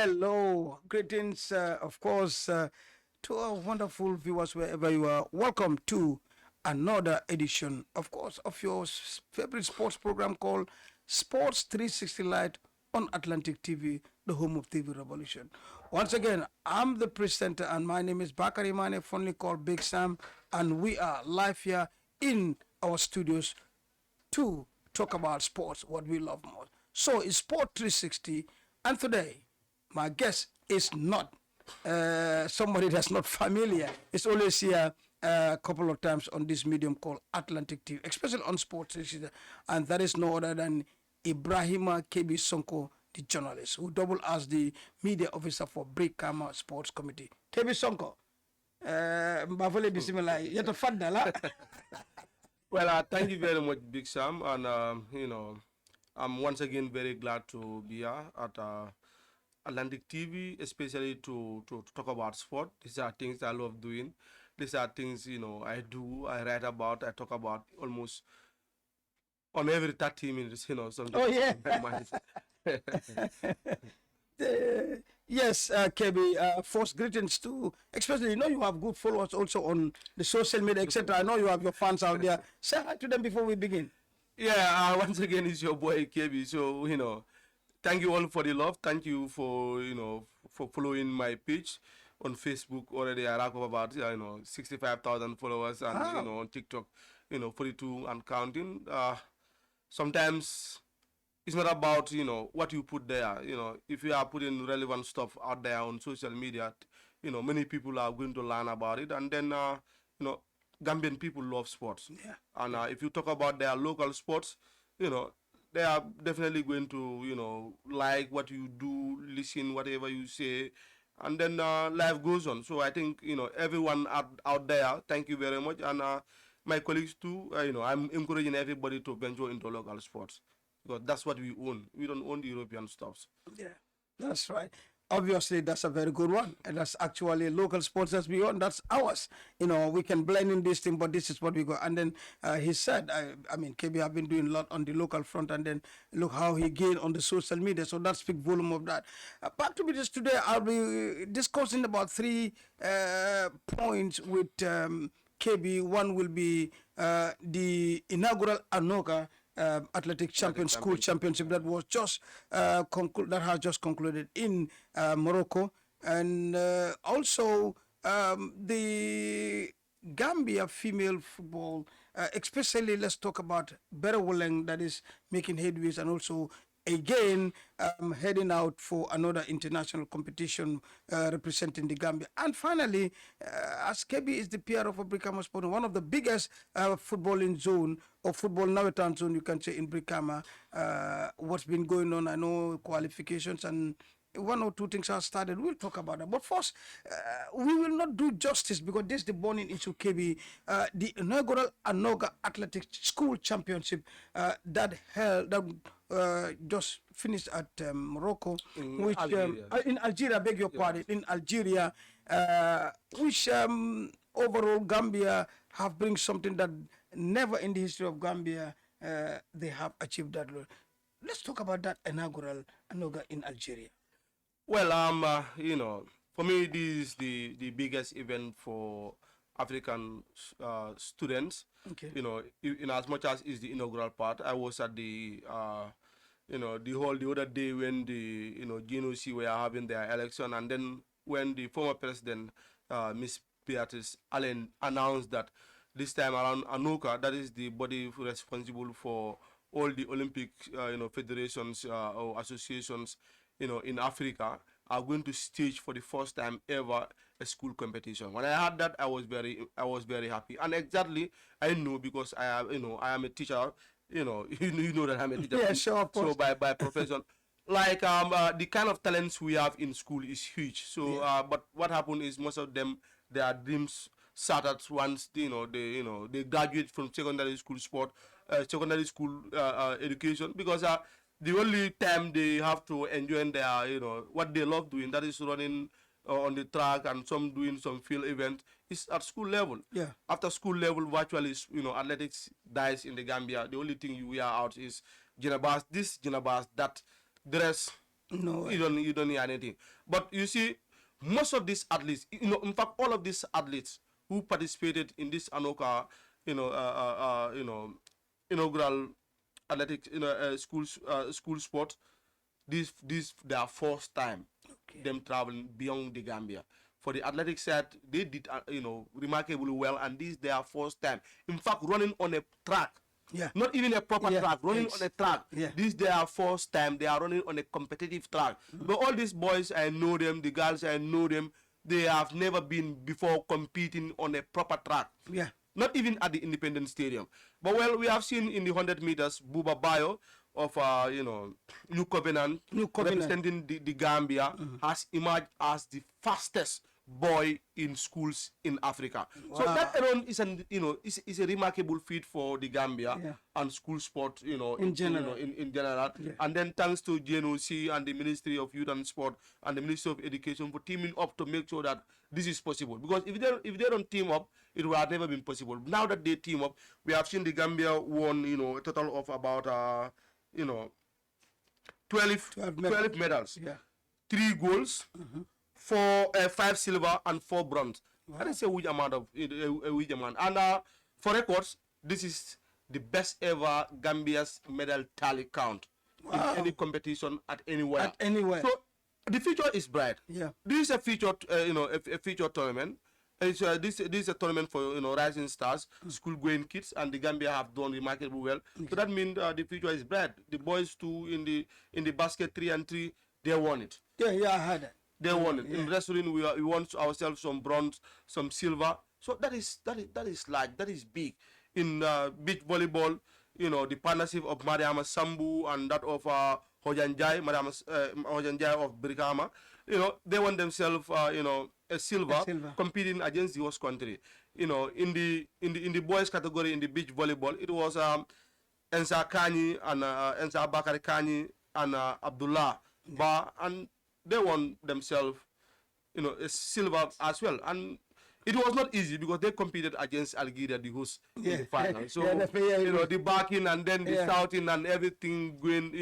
Hello, greetings, of course, to our wonderful viewers wherever you are. Welcome to another edition, of course, of your favorite sports program called Sports 360 Light on Atlantic TV, the home of TV Revolution. Once again, I'm the presenter, and my name is Bakary Manneh, fondly called Big Sam, and we are live here in our studios to talk about sports, what we love most. So it's Sport 360, and today my guest is not somebody that's not familiar. It's always here a couple of times on this medium called Atlantic TV, especially on Sport 360, and that is no other than Ebrima KB Sonko, the journalist, who double as the media officer for Brikama Sports Committee. KB Sonko, mbavole bismillah, yeto fadala. Well, thank you very much, Big Sam, and I'm once again very glad to be here at Atlantic TV, especially to talk about sport. These are things I love doing. These are things I do, I write about, I talk about almost on every 30 minutes. Something. Oh yeah. Yes, KB, first greetings to, especially, you have good followers also on the social media, etc. I know you have your fans out there. Say hi to them before we begin. Yeah, once again, it's your boy KB. So, thank you all for the love. Thank you for following my page on Facebook. Already, I rack up about, 65,000 followers, and, Wow. on TikTok, 42 and counting. Sometimes it's not about what you put there. If you are putting relevant stuff out there on social media, many people are going to learn about it, and then Gambian people love sports. Yeah. And if you talk about their local sports, they are definitely going to like what you do, listen whatever you say, and then life goes on. So I think everyone out there, thank you very much, and my colleagues too. I'm encouraging everybody to venture into local sports, because that's what we own. We don't own the European stuffs. Yeah, that's right. Obviously, that's a very good one. And that's actually local sports that's beyond. That's ours. We can blend in this thing, but this is what we got. And then he said, I mean, KB have been doing a lot on the local front, and then look how he gained on the social media. So that speaks volume of that. Back to me this today, I'll be discussing about three points with KB. One will be the inaugural Anoka athletic champion school championship that was just that has just concluded in Morocco, and also the Gambia female football, especially let's talk about Berewoleng that is making headways, and also again heading out for another international competition representing the Gambia. And finally, as Kebi is the PR of Brikama Sport, one of the biggest footballing zone or football Nawetan zone, you can say, in Brikama, what's been going on, I know qualifications and one or two things are started. We'll talk about that. But first, we will not do justice because this is the burning issue, KB. The inaugural Anoga Athletic School Championship that just finished at Morocco, which Algeria. in Algeria, beg your pardon, in Algeria, which overall Gambia have bring something that never in the history of Gambia they have achieved that. Let's talk about that inaugural Anoga in Algeria. Well, for me, this is the biggest event for African students. Okay. In as much as is the inaugural part. I was at the the other day when the GNOC were having their election, and then when the former president, Miss Beatrice Allen, announced that this time around ANOCA, that is the body responsible for all the Olympic federations or associations in Africa, are going to stage for the first time ever a school competition. When I heard that, I was very happy. And exactly, I know, because I am a teacher. You know that I'm a teacher. Yeah, sure, of course. So by profession, like the kind of talents we have in school is huge. So but what happened is most of them, their dreams started once they graduate from secondary school secondary school education, because the only time they have to enjoy their what they love doing, that is running on the track, and some doing some field event, is at school level. Yeah. After school level, virtually athletics dies in the Gambia. The only thing you wear out is Jenabas this, Jenabas that, dress No way. You don't hear anything. But you see, most of these athletes, in fact, all of these athletes who participated in this Anoka, you know, inaugural athletics, school sport, this their first time Okay. them traveling beyond the Gambia. For the athletic side, they did remarkably well, and this their first time. In fact, running on a track, Yeah. not even a proper Yeah. track, running on a track. Yeah. This their first time they are running on a competitive track. But all these boys, I know them, the girls, I know them. They have never been before competing on a proper track. Yeah. Not even at the Independence Stadium. But well, we have seen in the 100 meters, Buba Bayo of New Covenant, New Covenant. representing the Gambia, has emerged as the fastest boy in schools in Africa. So that alone is is a remarkable feat for the Gambia Yeah. and school sport, In general. in general. Yeah. And then thanks to JNOC and the Ministry of Youth and Sport and the Ministry of Education for teaming up to make sure that this is possible. Because if they don't team up, it would have never been possible. Now that they team up, we have seen the Gambia won, a total of about 12 medals. Yeah. 3 golds, 5 silver and 4 bronze. That is a huge amount a huge amount. And for records, this is the best ever Gambia's medal tally count in any competition at anywhere. At anywhere. So the future is bright. Yeah. This is a future, a future tournament. It's, this is a tournament for rising stars, school going kids, and the Gambia have done remarkably well. So that means the future is bright. The boys too in the basket 3-3, they won it. Yeah, I heard it. They won it. In wrestling, we won ourselves some bronze, some silver. So that is large. That is big. In beach volleyball, the partnership of Mariama Sambu and that of Hojanjai, Hojanjai of Brikama, they won themselves, a silver, competing against the host country. In the boys category in the beach volleyball, it was Ensa Kani and Ensa Bakary Kani and Abdullah Ba, and they won themselves, a silver as well. And it was not easy because they competed against Algeria, the host, in the final. So, the backing and then the shouting and everything going,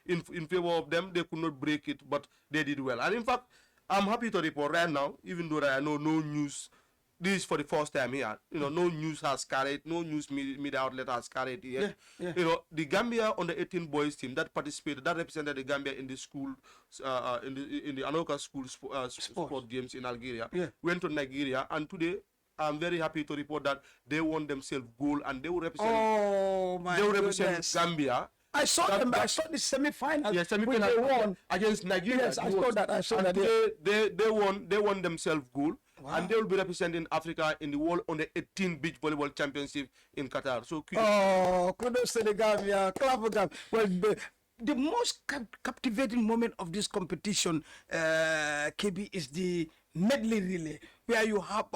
in favor of them, they could not break it, but they did well. And in fact, I'm happy to report right now, even though I know no news, this is for the first time here, no news has carried, no news media outlet has carried yet. The Gambia under 18 boys team that participated, that represented the Gambia in the school, in the Anoka school sport games in Algeria, went to Nigeria, and today I'm very happy to report that they won themselves gold, and they will represent. Oh my! They will represent Gambia. I saw them. I saw the semi-final. Yeah, semi-final. They won against Nigeria. Yes, I saw that. I saw that. They won themselves gold. Wow. And they will be representing Africa in the World Under 18 Beach Volleyball Championship in Qatar. So kudos to the Gambia. Clap for Gambia. Well, the most captivating moment of this competition, KB, is the medley relay, where you have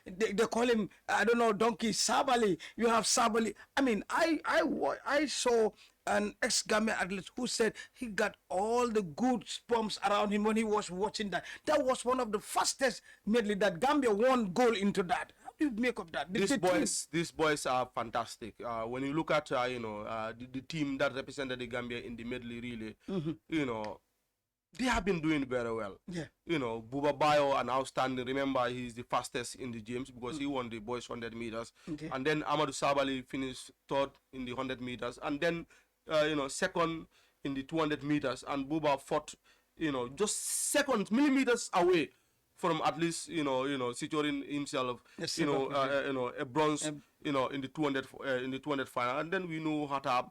they call him, I don't know, Donkey Sabali. You have Sabali. I mean, I saw an ex-Gambia athlete who said he got all the good sperms around him when he was watching that. That was one of the fastest medley that Gambia won gold into that. How do you make of that? These boys are fantastic. When you look at the team that represented the Gambia in the medley relay, they have been doing very well. Yeah. Buba Bayo, an outstanding. Remember, he's the fastest in the games because he won the boys 100 meters. Okay. And then Amadou Sabali finished third in the 100 meters. And then, second in the 200 meters. And Buba fought, just seconds, millimeters away from at least, securing himself, a bronze, in the 200 final. And then we know Hatab.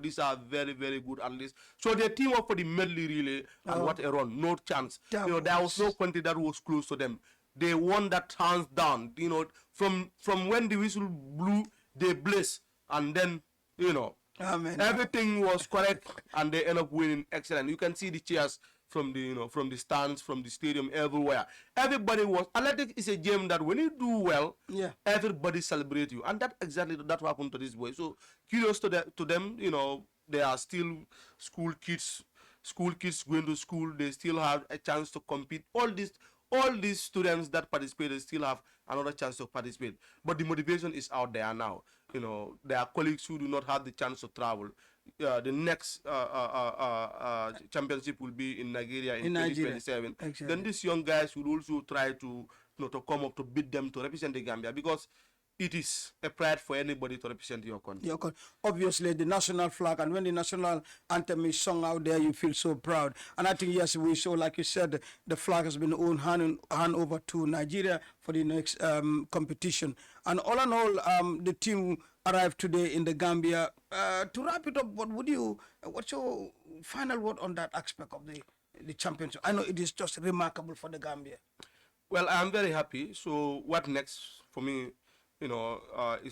These are very, very good athletes. So they team up for the medley relay, and what a run. No chance. There was no country that was close to them. They won that hands down. From when the whistle blew, they blazed. And then, Amen. Everything was correct, and they end up winning. Excellent. You can see the cheers from the stands, from the stadium, everywhere. Everybody was. Athletics is a game that when you do well, everybody celebrate you, and that happened to this boy. So kudos to them. They are still school kids going to school. They still have a chance to compete. All these students that participated still have another chance to participate. But the motivation is out there now. There are colleagues who do not have the chance to travel. the next championship will be in Nigeria in In Nigeria. 2027, then Exactly. these young guys will also try to, to come up to beat them to represent the Gambia, because it is a pride for anybody to represent your country. Yeah, 'cause obviously the national flag, and when the national anthem is sung out there, you feel so proud. And I think yes, we saw, like you said, the flag has been hand over to Nigeria for the next competition. And all in all, the team arrived today in the Gambia. To wrap it up, what's your final word on that aspect of the championship? I know it is just remarkable for the Gambia. Well, I'm very happy. So what next for me? It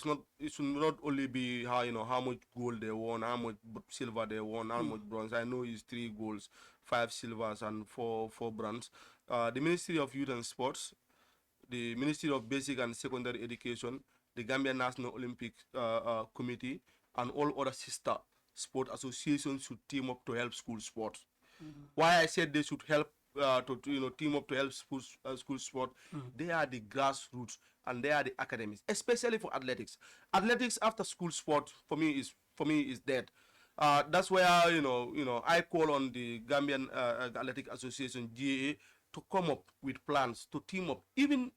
should not only be how much gold they won, how much silver they won, how much bronze. I know it's 3 golds, 5 silvers, and four bronze. The Ministry of Youth and Sports, the Ministry of Basic and Secondary Education, the Gambia National Olympic Committee, and all other sister sport associations should team up to help school sports. Why I said they should help to team up to help school sport. They are the grassroots and they are the academies, especially for athletics. Athletics after school sport for me is dead. That's where I call on the Gambian Athletic Association GAA to come up with plans to team up. Even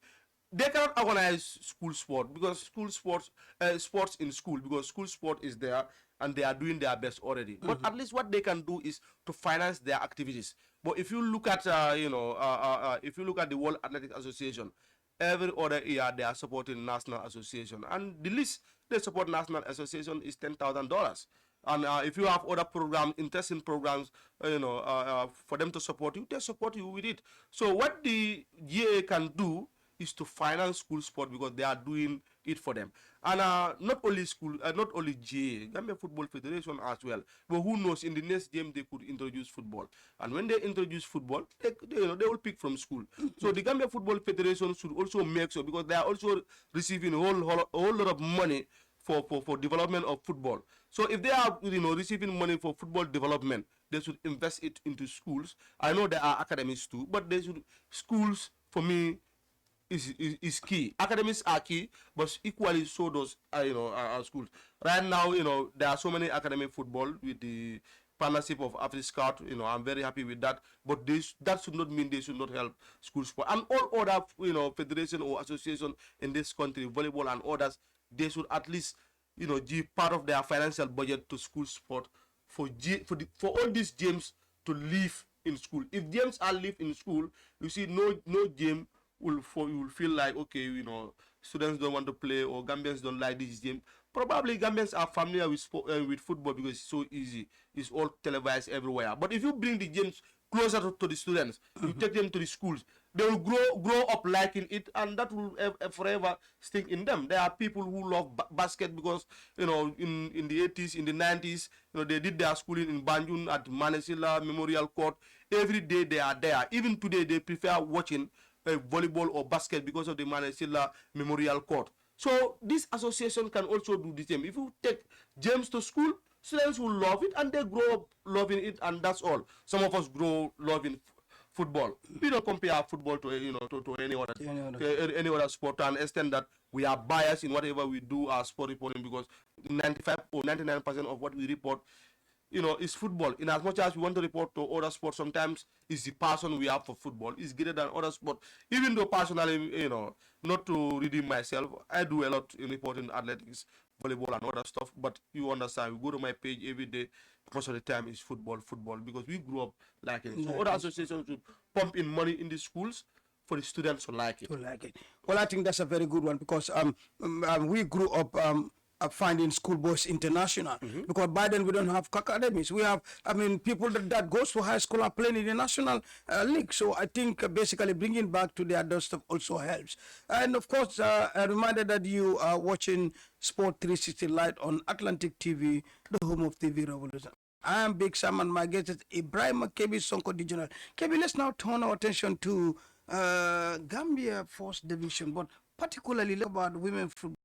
they cannot organize school sport because sports in school, because school sport is there and they are doing their best already. But at least what they can do is to finance their activities. But if you look at if you look at the World Athletic Association, every other year they are supporting national association, and the least they support national association is $10,000. And if you have other programs, interesting programs, for them to support you, they support you with it. So what the GA can do is to finance school sport because they are doing it for them. And not only GA, Gambia Football Federation as well. But who knows, in the next game they could introduce football. And when they introduce football, they will pick from school. So the Gambia Football Federation should also make sure, because they are also receiving a whole lot of money for development of football. So if they are receiving money for football development, they should invest it into schools. I know there are academies too, but schools for me is key. Academies are key, but equally so does our schools. Right now, there are so many academic football with the partnership of Scout. I'm very happy with that. But that should not mean they should not help school sport and all other federation or association in this country, volleyball and others. They should at least give part of their financial budget to school sport for all these games to live in school. If games are live in school, you see no game you will feel like, okay, students don't want to play or Gambians don't like this game. Probably Gambians are familiar with football because it's so easy. It's all televised everywhere. But if you bring the games closer to the students, you take them to the schools, they will grow up liking it, and that will forever stick in them. There are people who love basket because in the 80s, in the 90s, they did their schooling in Banjul at Manesilla Memorial Court. Every day they are there. Even today they prefer watching volleyball or basket because of the Manesilla Memorial Court. So this association can also do the same. If you take James to school, students will love it and they grow up loving it, and that's all. Some of us grow loving football. We don't compare football to to any other sport, to an extent that we are biased in whatever we do as sport reporting, because 95 or 99% of what we report is football. In as much as we want to report to other sports, sometimes it's the passion we have for football is greater than other sports. Even though personally, not to redeem myself, I do a lot in reporting athletics, volleyball, and other stuff. But you understand, we go to my page every day. Most of the time is football, because we grew up liking it. So other associations should pump in money in the schools for the students to like it. To like it. Well, I think that's a very good one, because we grew up finding schoolboys international, because by then we don't have academies. We have, people that goes to high school are playing in the national league. So I think basically bringing back to their doorstep also helps. And of course, a reminder that you are watching Sport 360 Light on Atlantic TV, the home of TV Revolution. I am Big Sam, and my guest is Ebrima Sonko Digital. KB, let's now turn our attention to Gambia First Division, but particularly about women football.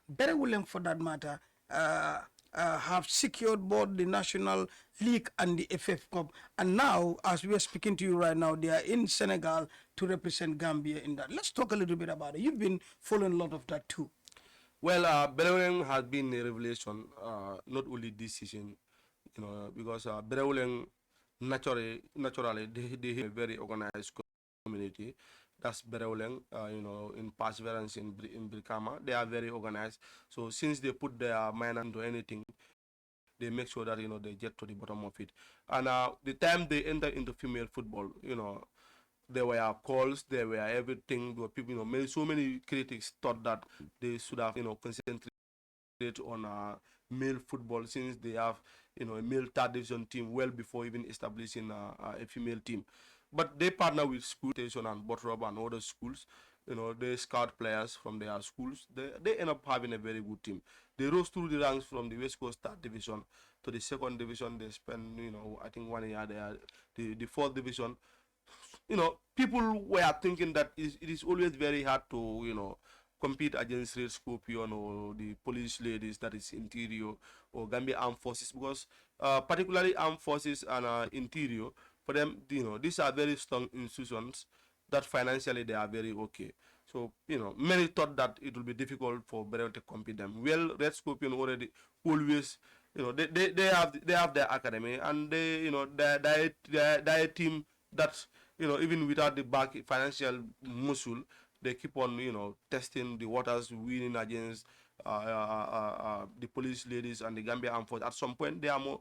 Very willing, for that matter, have secured both the National League and the FF Cup. And now, as we are speaking to you right now, they are in Senegal to represent Gambia in that. Let's talk a little bit about it. You've been following a lot of that too. Well, Belgium has been a revelation, not only this season. because Berewleng naturally they have a very organized community. That's Berewleng, in Perseverance in Brikama. They are very organized. So since they put their mind into anything, they make sure that they get to the bottom of it. And the time they enter into female football, there were calls, there were everything. There were people, so many critics thought that they should have, concentrated on male football since they have, a male third division team well before even establishing a female team. But they partner with school station and Botrob and other schools. They scout players from their schools. They end up having a very good team. They rose through the ranks from the West Coast third division to the second division. They spent, I think 1 year there. The fourth division, people were thinking that it is always very hard to, compete against Red Scorpion or the police ladies, that is interior, or Gambia Armed Forces, because particularly Armed Forces and interior, for them, these are very strong institutions that financially they are very okay. So, many thought that it will be difficult for Bereau to compete them. Well, Red Scorpion already always, they have their academy, and they, they're a team that, even without the back financial muscle, they keep on, testing the waters, winning against the police ladies and the Gambia Armed Forces. At some point, they are more,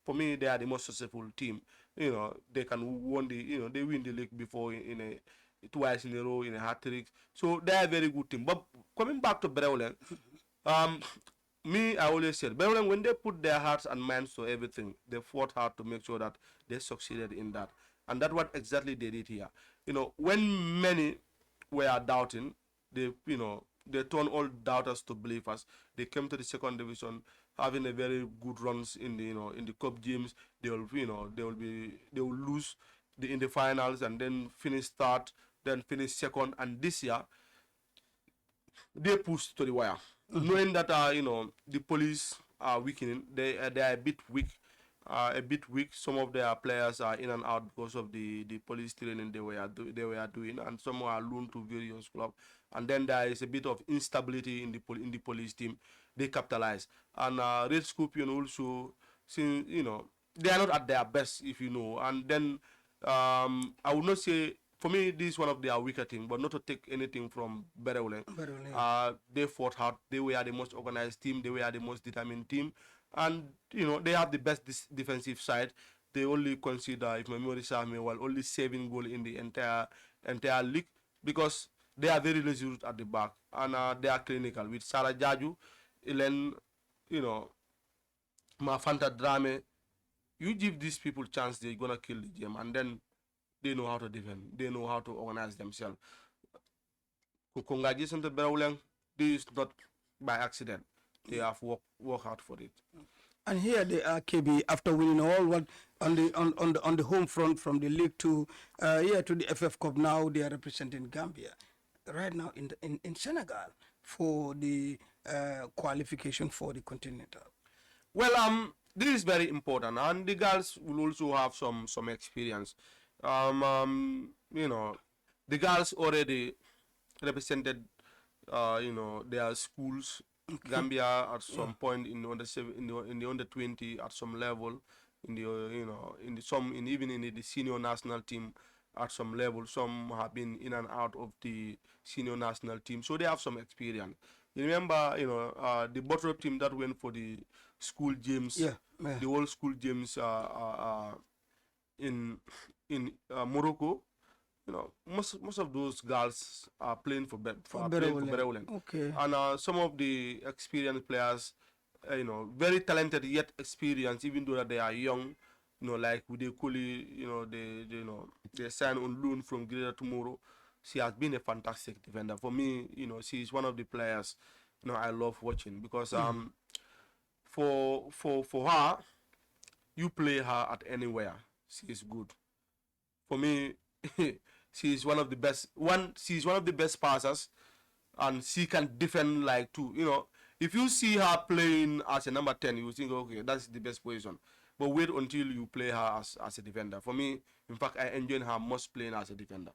for me, they are the most successful team. They can win they win the league before in a twice in a row in a hat trick. So they are a very good team. But coming back to Breulen, um, I always said, Breulen, when they put their hearts and minds to everything, they fought hard to make sure that they succeeded in that. And that's what exactly they did here. When many were doubting, they turned all doubters to believers. They came to the second division, having a very good runs in the in the cup games. They will lose in the finals and then finish third, then finish second, and this year they pushed to the wire, knowing that the police are weakening. They are a bit weak. Some of their players are in and out because of the police training they were doing, and some are loaned to various clubs. And then there is a bit of instability in the police team. They capitalize, and Red Scorpion also, since they are not at their best, if you know. And then I would not say, for me, this is one of their weaker teams, but not to take anything from Berewle. They fought hard. They were the most organized team. They were the most determined team, and they have the best defensive side. They only consider, if my memory serves me well, only 7 goals in the entire league, because they are very resolute at the back, and they are clinical with Sarah Jaju, Elen, Mafanta Drame. You give these people chance, they're gonna kill the game, and then they know how to defend. They know how to organize themselves. Congratulations to Berawleng. This is not by accident. They have worked hard for it. And here they are, KB, after winning all what on the home front from the league to to the FF Cup. Now they are representing Gambia, right now in Senegal for the qualification for the continental. Well, this is very important, and the girls will also have some experience. The girls already represented, their schools. Okay. Gambia at some point in the under 20 at some level, in the even in the senior national team at some level. Some have been in and out of the senior national team, so they have some experience. You remember, the bottom team that went for the school games, the whole school games in Morocco. Most of those girls are playing for Berewlen. Okay. And some of the experienced players, very talented yet experienced, even though that they are young. Like Ude Kuli, they signed on loan from Greater Tomorrow. She has been a fantastic defender. For me, she is one of the players, I love watching, because for her, you play her at anywhere, she is good. For me, she is one of the best. She is one of the best passers, and she can defend like two. If you see her playing as a number 10, you think, okay, that's the best position. But wait until you play her as a defender. For me, in fact, I enjoy her most playing as a defender,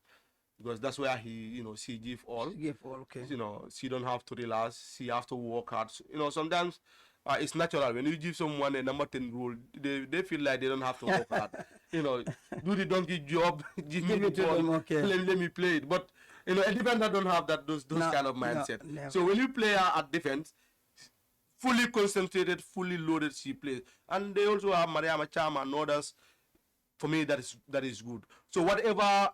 because that's where she give all. She give all, okay. She don't have to relax. She have to work hard. Sometimes it's natural. When you give someone a number 10 role, they feel like they don't have to work hard. You know, do the donkey job, give me Give the it to ball, them, okay. let me play it. But you know, a defender don't have those No, kind of no, mindset. never. So when you play at defense, fully concentrated, fully loaded, she plays. And they also have Mariama Chama and others. For me, that is good. So whatever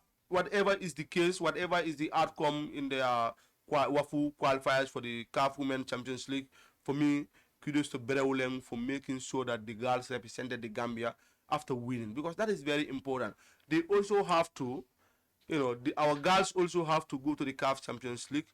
is the case, whatever is the outcome in the Wafu qualifiers for the CAF Women Champions League, for me, kudos to Berewulem for making sure that the girls represented the Gambia after winning, because that is very important. They also have to, our girls also have to go to the CAF Champions League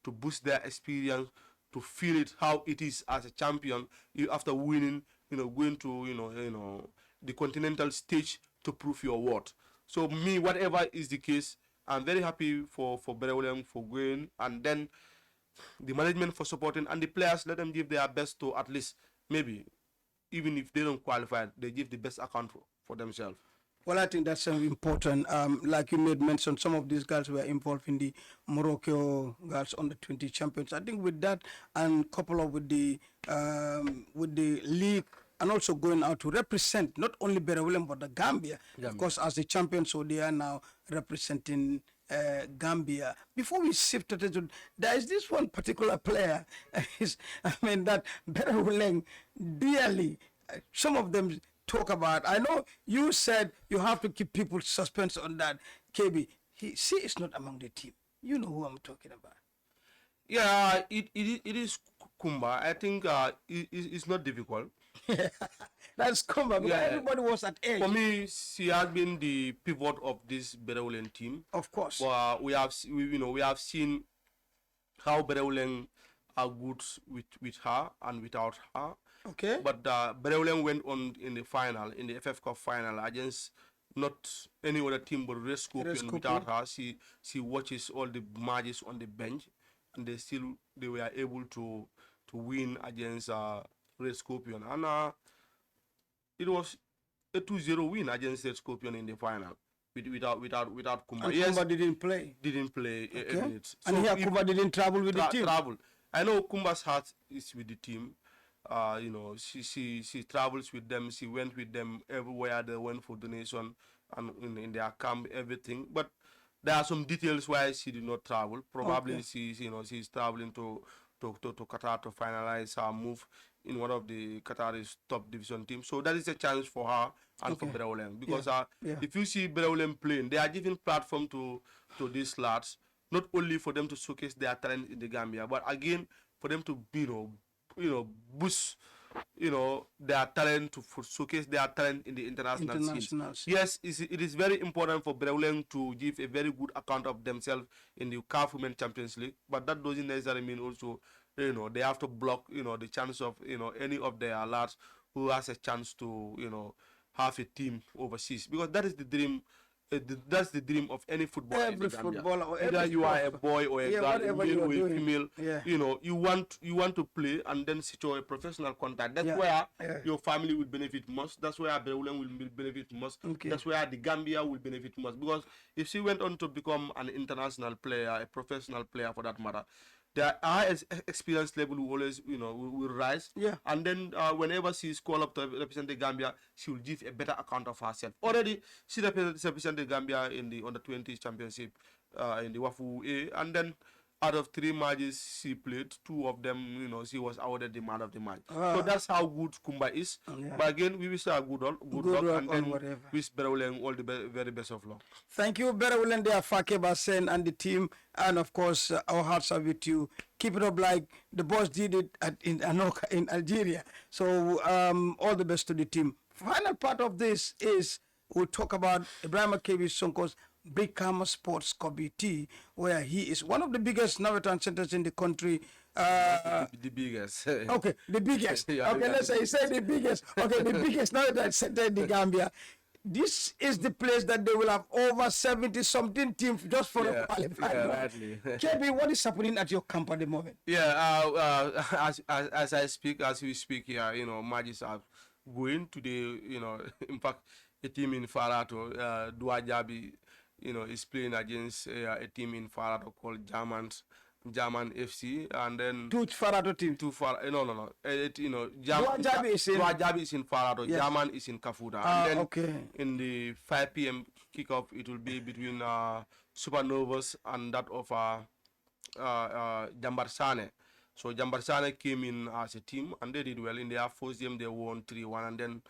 to boost their experience, to feel it how it is as a champion. You after winning, going to the continental stage to prove your worth. So me, whatever is the case, I'm very happy for Berewolem for going, and then the management for supporting, and the players, let them give their best to at least maybe even if they don't qualify, they give the best account for themselves. Well, I think that's important. Like you made mention, some of these girls were involved in the Morocco girls under 20 champions. I think with that, and couple of with the league, and also going out to represent not only Berewilem but the Gambia, of course, as the champions. So they are now representing Gambia. Before we shift to, there is this one particular player. That Berewilem dearly. Some of them talk about. I know you said you have to keep people suspense on that. KB, she is not among the team. You know who I'm talking about. Yeah, it is Kumba. I think it's not difficult. That's Kumba because Yeah, everybody was at age. for me, she has been the pivot of this Berewulen team. Of course. But we have seen how Berewulen are good with her and without her. Okay. But Berewulen went on in the final, in the FF Cup final, against not any other team but Red Scorpion. Without her, she watches all the matches on the bench, and they were able to win against Red Scorpion, and it was a 2-0 win against Red Scorpion in the final without Kumba. And Yes, Kumba didn't play. didn't play a Okay. minute. And here Kumba didn't travel with the team. Travel. I know Kumba's heart is with the team. She travels with them. She went with them everywhere they went for donation and in their camp, everything. But there are some details why she did not travel. Probably Okay. she's traveling to Qatar to finalize her move in one of the Qatari's top division teams. So that is a chance for her and for Berewolem, because Yeah. if you see Berewolem playing, they are giving platform to these lads, not only for them to showcase their talent in the Gambia, but again for them to boost their talent, to showcase their talent in the international scenes. Internationals. Yes, it is very important for Berewolem to give a very good account of themselves in the CAF Women Champions League, but that doesn't necessarily mean also they have to block the chance of any of their lads who has a chance to have a team overseas, because that is the dream. That's the dream of any footballer. Every footballer or Either every you are a sport. boy or a Yeah, girl, a whatever male you are or a doing. female. Yeah. You want to play and then secure a professional contract. That's Yeah. where Yeah. your family will benefit most. That's where Berewolem will benefit most. Okay. That's where the Gambia will benefit most. Because if she went on to become an international player, a professional player for that matter, their experience level will always, will rise. Yeah. And then whenever she is called up to represent the Gambia, she will give a better account of herself. Already, she represented the Gambia in the under-20s championship in the Wafu A, and then out of 3 matches she played, 2 of them, she was awarded the man of the match. So that's how good Kumba is. Yeah. But again, we wish her good luck, luck and on then whatever. wish Berewolem all the very best of luck. Thank you, Berewulende Fakeba Sen and the team. And of course, our hearts are with you. Keep it up like the boss did it in Anoka in Algeria. So all the best to the team. Final part of this is we'll talk about Ebrima Sonko's Brikama Sports Committee, where he is one of the biggest Navetan centers in the country. The biggest. Okay, the biggest. Yeah, Okay, let's say the biggest. Okay, the biggest Navetan center in the Gambia. This is the place that they will have over 70-something teams just for the qualifier. Yeah, rightly. KB, what is happening at your camp at the moment? Yeah, as we speak here, matches are going today. In fact, a team in Farato, Duajabi, is playing against a team in Farato called Germans, German FC, and then Two Farato team. too far. No. Dua Jabi is in Farado. Yes. German is in Kafuta. And then Okay. in the 5 p.m. kickoff, it will be between Supernovas and that of Jambar Sane. So Jambar Sane came in as a team and they did well. In their first game, they won 3-1. And then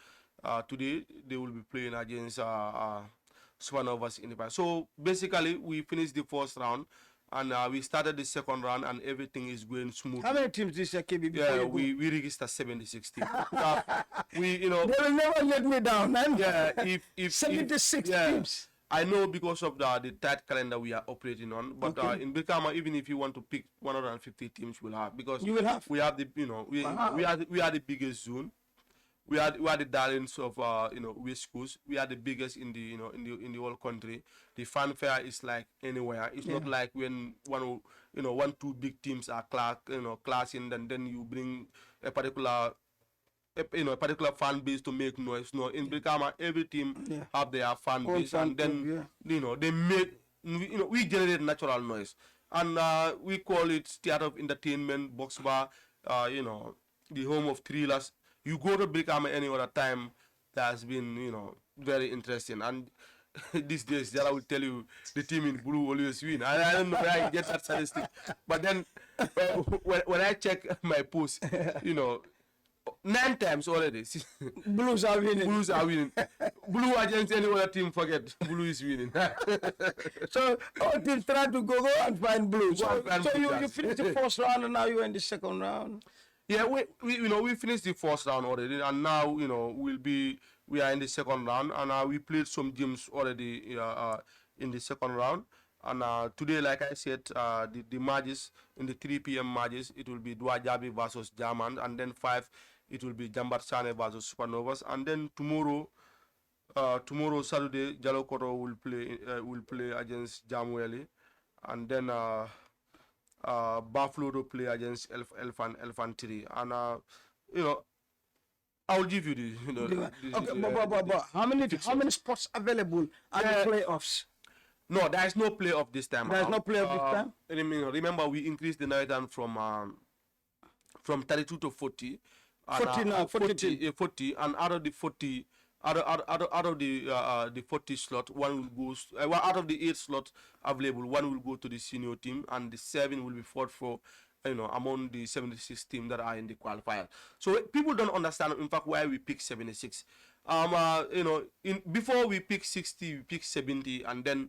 today, they will be playing against Supernovas in the past. So basically, we finished the first round. And we started the second round, and everything is going smooth. How many teams this year, KB? Yeah, we registered 76 teams. We, They will never let me down, man. yeah, if 76 yeah, teams. I know because of the tight calendar we are operating on, but in Brikama, even if you want to pick 150 teams, we'll have because You will have. we have the we are the biggest zone. We are the darlings of West Coast. We are the biggest in the in the whole country. The fanfare is like anywhere. It's not like when one two big teams are clashing, and then you bring a particular a particular fan base to make noise. No, in Brikama, every team have their fan base, and then they make we generate natural noise, and we call it theater of entertainment, box bar, the home of thrillers. You go to Brikama any other time, that's been very interesting. And these days, Jara will tell you the team in blue always win. I don't know where I get that statistic, but then when I check my post, 9 times already. Blues are winning. Blues are winning. Blue against any other team, forget. Blue is winning. So all teams try to go and find blue. So you finished the first round and now you're in the second round. Yeah, we finished the first round already, and now we are in the second round, and we played some games already in the second round, and today, like I said, the matches in the 3 p.m. matches, it will be Dua Jabi versus German, and then 5 it will be Jambar Sane versus Supernovas, and then tomorrow Saturday Jalokoto will play against Jamweli, and then Buffalo to play against Elfantiri, and I'll give you the but how many spots available at the playoffs? No, there is no playoff this time. There is no playoff this time. Remember, we increased the night and from 32 to 40. And, 40 now, 40, and out of the 40. Out of the 40 slot, one will go. Out of the 8 slots available, one will go to the senior team, and the 7 will be fought for, among the 76 teams that are in the qualifier. So people don't understand, in fact, why we pick 76. Before we pick 60, we pick 70, and then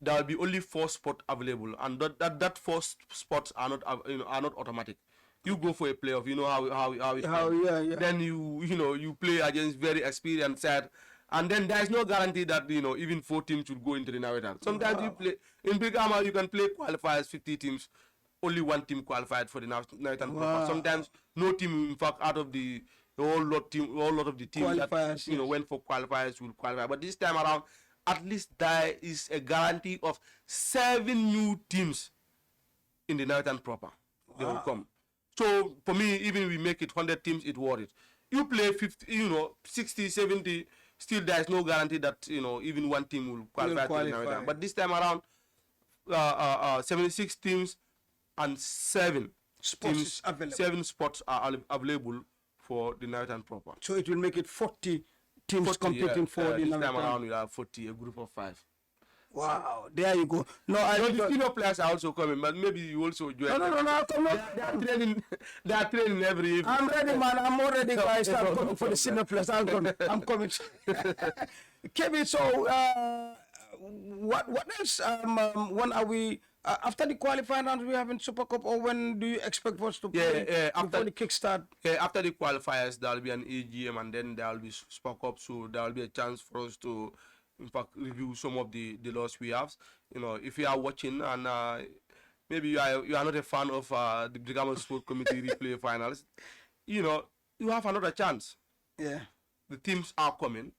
there will be only 4 spots available, and that 4 spots are not automatic. You go for a playoff, you know how it then you play against very experienced side, and then there is no guarantee that even 4 teams will go into the Nawetan. Sometimes you play in Brikama, you can play qualifiers 50 teams, only 1 team qualified for the Nawetan. Sometimes no team, in fact, out of the whole lot of the teams that went for qualifiers will qualify. But this time around, at least there is a guarantee of 7 new teams in the Nawetan proper. They will come. So for me, even we make it 100 teams, it's worth it. You play 50, 60, 70, still there is no guarantee that even 1 team will qualify. But this time around, 76 teams and 7 spots available. 7 spots are available for the Nawetan proper. So it will make it 40 teams competing for the this Nawetan. time around we have 40, a group of 5. Wow, there you go. No, the senior players are also coming, but maybe you also join. No, come on. They are training every evening. I'm ready, man. I'm already, guys. I'm coming for the senior players. I'm coming. Kevin, so what else? When are we after the qualifying round? We having Super Cup, or when do you expect us to play before the kickstart? After the qualifiers, there will be an AGM, and then there will be Super Cup. So there will be a chance for us to, in fact, review some of the laws we have. If you are watching and maybe you are not a fan of the Brikama Sport Committee replay finals, you have another chance. Yeah. The teams are coming.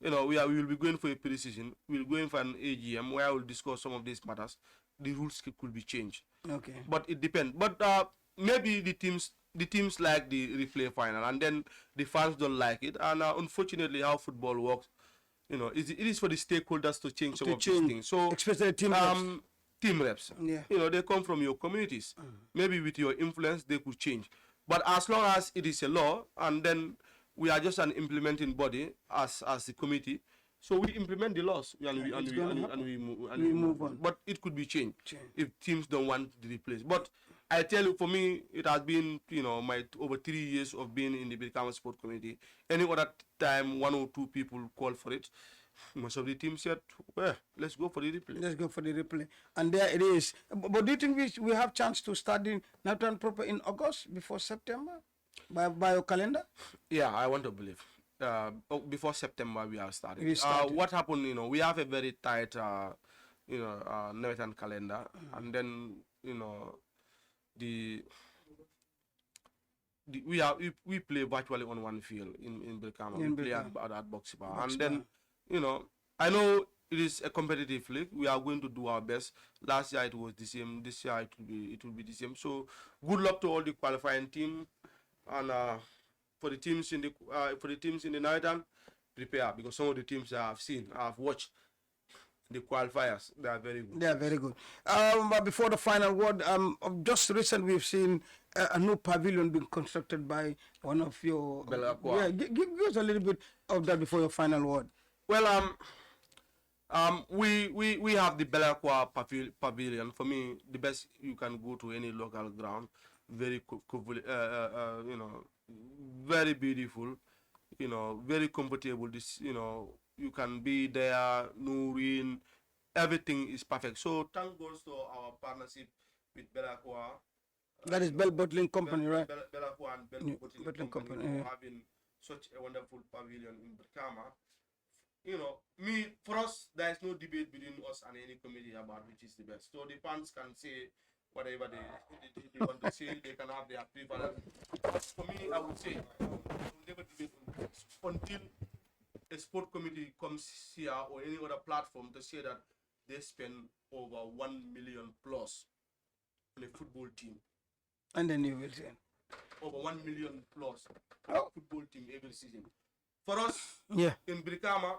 We will be going for a pre-season. We'll go in for an AGM where we'll discuss some of these matters. The rules could be changed. Okay. But it depends. But maybe the teams like the replay final, and then the fans don't like it. And unfortunately, how football works, it is for the stakeholders to change some of these things. So especially team team reps. Yeah. You know, they come from your communities. Maybe with your influence, they could change. But as long as it is a law, and then we are just an implementing body as the committee, so we implement the laws and we move on. But it could be changed if teams don't want to replace. But I tell you, for me, it has been, you know, my over 3 years of being in the Brikama Sport Committee. Any other time, 1 or 2 people call for it. Most of the team said, well, let's go for the replay. Let's go for the replay. And there it is. But do you think we have chance to start the Nathan proper in August before September? By your calendar? Yeah, I want to believe. Before September, we are starting. We started. What happened, you know, we have a very tight, Nathan calendar. And then, you know, we play virtually on one field in Brikama. We play at Boxing Bar. And then, you know, I know it is a competitive league. We are going to do our best. Last year it was the same. This year it will be the same. So good luck to all the qualifying team, and for the teams in the Nathan, prepare, because some of the teams I've watched the qualifiers, they are very good. They are very good. But before the final word, just recently we've seen a new pavilion being constructed by one of your. Yeah, give us a little bit of that before your final word. Well, we have the Belacqua pavilion. For me, the best, you can go to any local ground. Very you know, very beautiful. You know, very comfortable. This, you know, you can be there. No rain, everything is perfect. So thank God to our partnership with Belacqua. That is Bell Bottling Company, right? Belacqua and Bell Bottling Company for having such a wonderful pavilion in Brikama. You know, for us, there is no debate between us and any committee about which is the best. So the fans can say whatever they want to say. They can have their preference. But for me, I would say, we'll never debate on this until a sport committee comes here or any other platform to say that they spend over 1 million plus on a football team. And then you will say over 1 million plus on a football team every season. For us, in Brikama,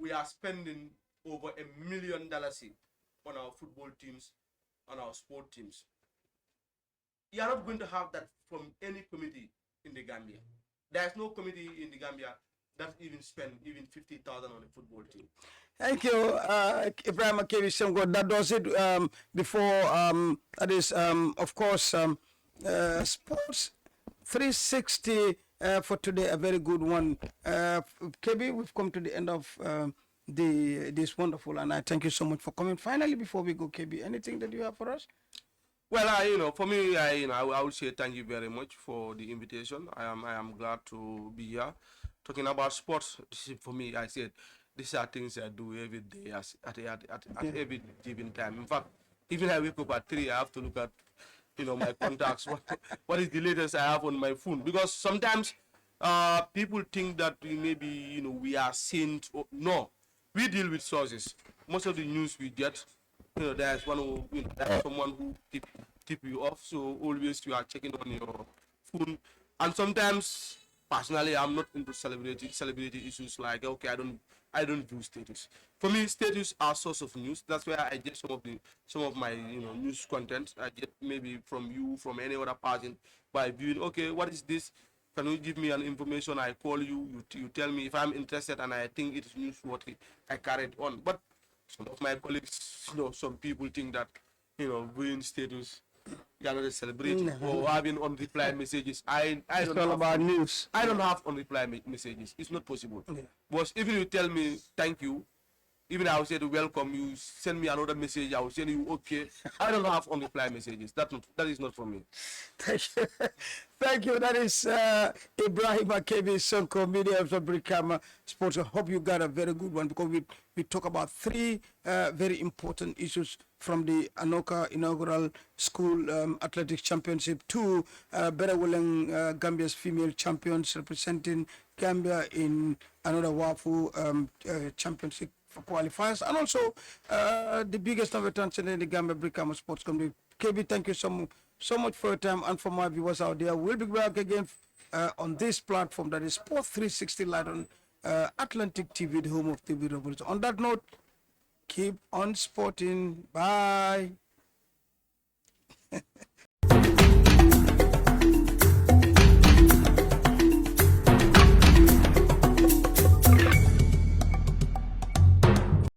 we are spending over $1 million on our football teams, on our sport teams. You are not going to have that from any committee in the Gambia. There is no committee in the Gambia that even spend even 50,000 on a football team. Thank you, Ebrima Sonko. That does it. Before that is, of course, Sports 360 for today, a very good one. KB, we've come to the end of this wonderful, and I thank you so much for coming. Finally, before we go, KB, anything that you have for us? Well, you know, for me, I would say thank you very much for the invitation. I am glad to be here talking about sports. For me, I said these are things I do every day at every given time. In fact, even I wake up at 3, I have to look at, you know, my contacts. What is the latest I have on my phone? Because sometimes people think that maybe, you know, we are saints. No, we deal with sources. Most of the news we get, you know, there's someone who tip you off. So always you are checking on your phone. And sometimes, personally, I'm not into celebrity issues. Like, okay, I don't do status. For me, status are source of news. That's where I get some of my, you know, news content. I get maybe from you, from any other person, by viewing. Okay, what is this? Can you give me an information? I call you. You tell me if I'm interested and I think it is newsworthy. I carry it on. But some of my colleagues, you know, some people think that, you know, viewing status, you are not a celebrity, or having unreplied messages. I don't all have about news. I don't have unreplied messages. It's not possible. Yeah. But even you tell me thank you, even I will say to welcome you, send me another message, I will send you okay. I don't have unreplied messages. That is not for me. Thank you. Thank you. That is Ebrima Sonko, media of Brikama Sports. I hope you got a very good one, because we talk about 3 very important issues, from the Anoka inaugural school athletics championship to Beraweleng Gambia's female champions representing Gambia in another WAFU championship for qualifiers, and also the biggest of attention in the Gambia Brikama Sports Company. KB, thank you so much for your time, and for my viewers out there, we'll be back again on this platform, that is Sport 360 Live on Atlantic TV, the home of TV Revolution. On that note, Keep on sporting. Bye.